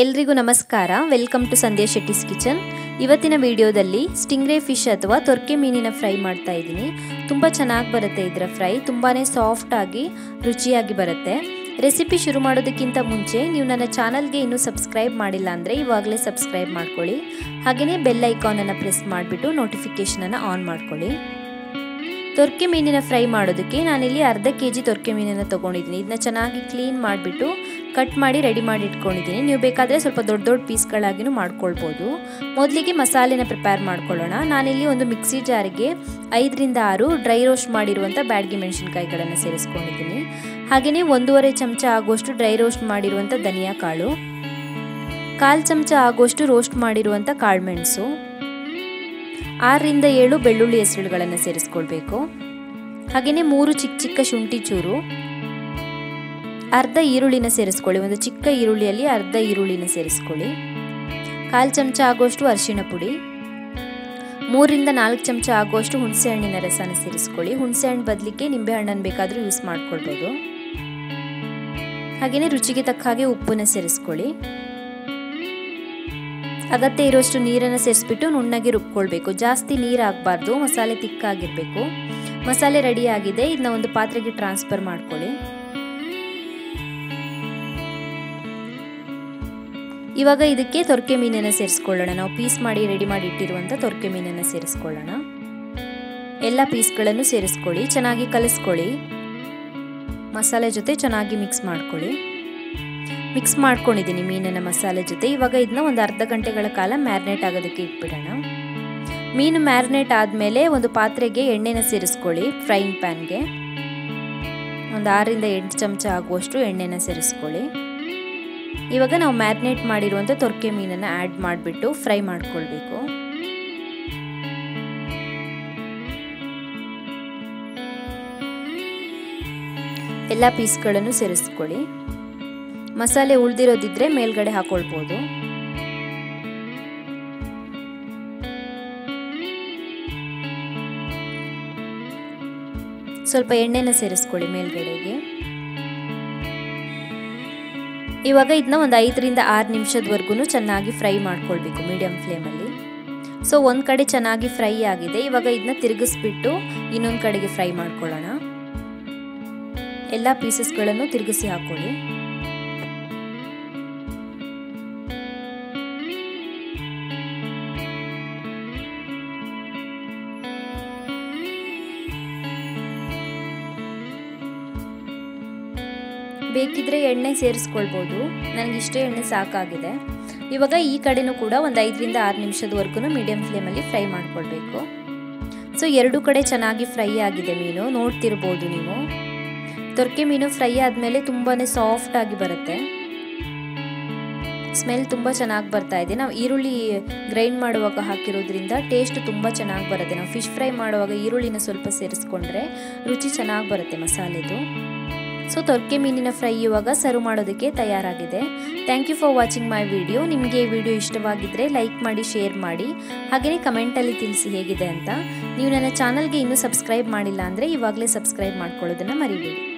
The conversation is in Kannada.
ಎಲ್ರಿಗೂ ನಮಸ್ಕಾರ. Welcome to Sandhya Shetty's kitchen. ಇವತ್ತಿನ ವಿಡಿಯೋದಲ್ಲಿ ಸ್ಟಿಂಗ್ರೇ ಫಿಶ್ ಅಥವಾ ತೊರ್ಕೆ ಮೀನಿನ ಫ್ರೈ ಮಾಡ್ತಾ ಇದ್ದೀನಿ. ತುಂಬ ಚೆನ್ನಾಗಿ ಬರುತ್ತೆ ಇದರ ಫ್ರೈ. ತುಂಬಾ ಸಾಫ್ಟ್ ಆಗಿ ರುಚಿಯಾಗಿ ಬರುತ್ತೆ. ರೆಸಿಪಿ ಶುರು ಮಾಡೋದಕ್ಕಿಂತ ಮುಂಚೆ ನೀವು ನನ್ನ ಚಾನಲ್ಗೆ ಇನ್ನೂ ಸಬ್ಸ್ಕ್ರೈಬ್ ಮಾಡಿಲ್ಲ ಅಂದರೆ ಇವಾಗಲೇ ಸಬ್ಸ್ಕ್ರೈಬ್ ಮಾಡ್ಕೊಳ್ಳಿ. ಹಾಗೆಯೇ ಬೆಲ್ ಐಕಾನನ್ನು ಪ್ರೆಸ್ ಮಾಡಿಬಿಟ್ಟು ನೋಟಿಫಿಕೇಷನನ್ನು ಆನ್ ಮಾಡ್ಕೊಳ್ಳಿ. ತೊರ್ಕೆ ಮೀನಿನ ಫ್ರೈ ಮಾಡೋದಕ್ಕೆ ನಾನಿಲ್ಲಿ ಅರ್ಧ ಕೆಜಿ ತೊರ್ಕೆ ಮೀನನ್ನು ತೊಗೊಂಡಿದ್ದೀನಿ. ಇದನ್ನ ಚೆನ್ನಾಗಿ ಕ್ಲೀನ್ ಮಾಡಿಬಿಟ್ಟು ಕಟ್ ಮಾಡಿ ರೆಡಿ ಮಾಡಿ ಇಟ್ಕೊಂಡಿದ್ದೀನಿ. ನೀವು ಬೇಕಾದರೆ ಸ್ವಲ್ಪ ದೊಡ್ಡ ದೊಡ್ಡ ಪೀಸ್ಗಳಾಗಿಯೂ ಮಾಡ್ಕೊಳ್ಬೋದು. ಮೊದಲಿಗೆ ಮಸಾಲೆನ ಪ್ರಿಪೇರ್ ಮಾಡ್ಕೊಳ್ಳೋಣ. ನಾನಿಲ್ಲಿ ಒಂದು ಮಿಕ್ಸಿ ಜಾರಿಗೆ 5 ರಿಂದ 6 ಡ್ರೈ ರೋಸ್ಟ್ ಮಾಡಿರುವಂಥ ಬ್ಯಾಡಗಿ ಮೆಣಸಿನಕಾಯಿಗಳನ್ನು ಸೇರಿಸ್ಕೊಂಡಿದ್ದೀನಿ. ಹಾಗೆಯೇ 1.5 ಚಮಚ ಆಗುವಷ್ಟು ಡ್ರೈ ರೋಸ್ಟ್ ಮಾಡಿರುವಂಥ ಧನಿಯಾ ಕಾಳು, 1/4 ಚಮಚ ಆಗುವಷ್ಟು ರೋಸ್ಟ್ ಮಾಡಿರುವಂಥ ಕಾಳುಮೆಣಸು, 6 ರಿಂದ 7 ಬೆಳ್ಳುಳ್ಳಿ ಹೆಸರುಗಳನ್ನು ಸೇರಿಸ್ಕೊಳ್ಬೇಕು. ಹಾಗೆಯೇ 3 ಚಿಕ್ಕ ಚಿಕ್ಕ ಶುಂಠಿ ಚೂರು, ಅರ್ಧ ಈರುಳ್ಳಿನ ಸೇರಿಸ್ಕೊಳ್ಳಿ. ಒಂದು ಚಿಕ್ಕ ಈರುಳ್ಳಿಯಲ್ಲಿ ಅರ್ಧ ಈರುಳ್ಳಿನ ಸೇರಿಸ್ಕೊಳ್ಳಿ. 1/4 ಚಮಚ ಆಗುವಷ್ಟು ಅರಿಶಿಣ ಪುಡಿ, 3 ರಿಂದ 4 ಚಮಚ ಆಗುವಷ್ಟು ಹುಣಸೆ ಹಣ್ಣಿನ ರಸನ ಸೇರಿಸ್ಕೊಳ್ಳಿ. ಹುಣಸೆ ಹಣ್ಣು ಬದಲಿಗೆ ನಿಂಬೆ ಹಣ್ಣನ್ನು ಬೇಕಾದರೂ ಯೂಸ್ ಮಾಡ್ಕೊಳ್ಬೋದು. ಹಾಗೆಯೇ ರುಚಿಗೆ ತಕ್ಕ ಹಾಗೆ ಉಪ್ಪನ್ನು ಸೇರಿಸ್ಕೊಳ್ಳಿ. ಅಗತ್ಯ ಇರುವಷ್ಟು ನೀರನ್ನು ಸೇರಿಸ್ಬಿಟ್ಟು ನುಣ್ಣಗೆ ರುಬ್ಕೊಳ್ಬೇಕು. ಜಾಸ್ತಿ ನೀರು ಆಗಬಾರ್ದು, ಮಸಾಲೆ ತಿಕ್ಕಾಗಿರಬೇಕು. ಮಸಾಲೆ ರೆಡಿ ಆಗಿದೆ. ಇದನ್ನ ಒಂದು ಪಾತ್ರೆಗೆ ಟ್ರಾನ್ಸ್ಫರ್ ಮಾಡ್ಕೊಳ್ಳಿ. ಇವಾಗ ಇದಕ್ಕೆ ತೊರ್ಕೆ ಮೀನನ್ನು ಸೇರಿಸ್ಕೊಳ್ಳೋಣ. ನಾವು ಪೀಸ್ ಮಾಡಿ ರೆಡಿ ಮಾಡಿ ಇಟ್ಟಿರುವಂಥ ತೊರ್ಕೆ ಮೀನನ್ನು ಸೇರಿಸ್ಕೊಳ್ಳೋಣ. ಎಲ್ಲ ಪೀಸ್ಗಳನ್ನು ಸೇರಿಸ್ಕೊಳ್ಳಿ. ಚೆನ್ನಾಗಿ ಕಲಿಸ್ಕೊಳ್ಳಿ. ಮಸಾಲೆ ಜೊತೆ ಚೆನ್ನಾಗಿ ಮಿಕ್ಸ್ ಮಾಡ್ಕೊಳ್ಳಿ. ಮಿಕ್ಸ್ ಮಾಡ್ಕೊಂಡಿದ್ದೀನಿ ಮೀನನ್ನು ಮಸಾಲೆ ಜೊತೆ. ಇವಾಗ ಇದನ್ನ ಒಂದು ಅರ್ಧ ಗಂಟೆಗಳ ಕಾಲ ಮ್ಯಾರಿನೇಟ್ ಆಗೋದಕ್ಕೆ ಇಟ್ಬಿಡೋಣ. ಮೀನು ಮ್ಯಾರಿನೇಟ್ ಆದಮೇಲೆ ಒಂದು ಪಾತ್ರೆಗೆ ಎಣ್ಣೆನ ಸೇರಿಸ್ಕೊಳ್ಳಿ. ಫ್ರೈಯಿಂಗ್ ಪ್ಯಾನ್ಗೆ ಒಂದು 6 ರಿಂದ 8 ಚಮಚ ಆಗುವಷ್ಟು ಎಣ್ಣೆನ ಸೇರಿಸ್ಕೊಳ್ಳಿ. ಇವಾಗ ನಾವು ಮ್ಯಾರಿನೇಟ್ ಮಾಡಿರುವಂಥ ತೊರ್ಕೆ ಮೀನನ್ನು ಆ್ಯಡ್ ಮಾಡಿಬಿಟ್ಟು ಫ್ರೈ ಮಾಡ್ಕೊಳ್ಬೇಕು. ಎಲ್ಲ ಪೀಸ್ಗಳನ್ನು ಸೇರಿಸ್ಕೊಳ್ಳಿ. ಮಸಾಲೆ ಉಳಿದಿರೋದಿದ್ರೆ ಮೇಲ್ಗಡೆ ಹಾಕೊಳ್ಬೋದು. ಸ್ವಲ್ಪ ಎಣ್ಣೆನ ಸೇರಿಸ್ಕೊಳ್ಳಿ ಮೇಲ್ಗಡೆಗೆ. ಇವಾಗ ಇದನ್ನ ಒಂದು 5 ರಿಂದ 6 ನಿಮಿಷದವರೆಗೂ ಚೆನ್ನಾಗಿ ಫ್ರೈ ಮಾಡ್ಕೊಳ್ಬೇಕು ಮೀಡಿಯಂ ಫ್ಲೇಮಲ್ಲಿ. ಸೊ ಒಂದು ಕಡೆ ಚೆನ್ನಾಗಿ ಫ್ರೈ ಆಗಿದೆ. ಇವಾಗ ಇದನ್ನ ತಿರುಗಿಸ್ಬಿಟ್ಟು ಇನ್ನೊಂದು ಕಡೆಗೆ ಫ್ರೈ ಮಾಡ್ಕೊಳ್ಳೋಣ. ಎಲ್ಲ ಪೀಸಸ್ಗಳನ್ನು ತಿರುಗಿಸಿ ಹಾಕೊಳ್ಳಿ. ಬೇಕಿದ್ರೆ ಎಣ್ಣೆ ಸೇರಿಸ್ಕೊಳ್ಬೋದು. ನನಗಿಷ್ಟೇ ಎಣ್ಣೆ ಸಾಕಾಗಿದೆ. ಇವಾಗ ಈ ಕಡೆನೂ ಕೂಡ ಒಂದು 5 ರಿಂದ 6 ನಿಮಿಷದವರೆಗೂ ಮೀಡಿಯಂ ಫ್ಲೇಮಲ್ಲಿ ಫ್ರೈ ಮಾಡ್ಕೊಳ್ಬೇಕು. ಸೊ 2 ಕಡೆ ಚೆನ್ನಾಗಿ ಫ್ರೈ ಆಗಿದೆ ಮೀನು, ನೋಡ್ತಿರ್ಬೋದು ನೀವು. ತೊರ್ಕೆ ಮೀನು ಫ್ರೈ ಆದಮೇಲೆ ತುಂಬಾ ಸಾಫ್ಟ್ ಆಗಿ ಬರುತ್ತೆ. ಸ್ಮೆಲ್ ತುಂಬ ಚೆನ್ನಾಗಿ ಬರ್ತಾ ಇದೆ. ನಾವು ಈರುಳ್ಳಿ ಗ್ರೈಂಡ್ ಮಾಡುವಾಗ ಹಾಕಿರೋದ್ರಿಂದ ಟೇಸ್ಟ್ ತುಂಬ ಚೆನ್ನಾಗಿ ಬರುತ್ತೆ. ನಾವು ಫಿಶ್ ಫ್ರೈ ಮಾಡುವಾಗ ಈರುಳ್ಳಿನ ಸ್ವಲ್ಪ ಸೇರಿಸ್ಕೊಂಡ್ರೆ ರುಚಿ ಚೆನ್ನಾಗಿ ಬರುತ್ತೆ ಮಸಾಲೆದು. ಸೊ ತೊರ್ಕೆ ಮೀನಿನ ಫ್ರೈ ಇವಾಗ ಸರ್ವ್ ಮಾಡೋದಕ್ಕೆ ತಯಾರಾಗಿದೆ. Thank you for watching my video. ನಿಮಗೆ ಈ ವಿಡಿಯೋ ಇಷ್ಟವಾಗಿದ್ದರೆ ಲೈಕ್ ಮಾಡಿ, ಶೇರ್ ಮಾಡಿ, ಹಾಗೆಯೇ ಕಮೆಂಟಲ್ಲಿ ತಿಳಿಸಿ ಹೇಗಿದೆ ಅಂತ. ನೀವು ನನ್ನ ಚಾನಲ್ಗೆ ಇನ್ನೂ ಸಬ್ಸ್ಕ್ರೈಬ್ ಮಾಡಿಲ್ಲ ಅಂದರೆ ಇವಾಗಲೇ ಸಬ್ಸ್ಕ್ರೈಬ್ ಮಾಡ್ಕೊಳ್ಳೋದನ್ನು ಮರಿಬೇಡಿ.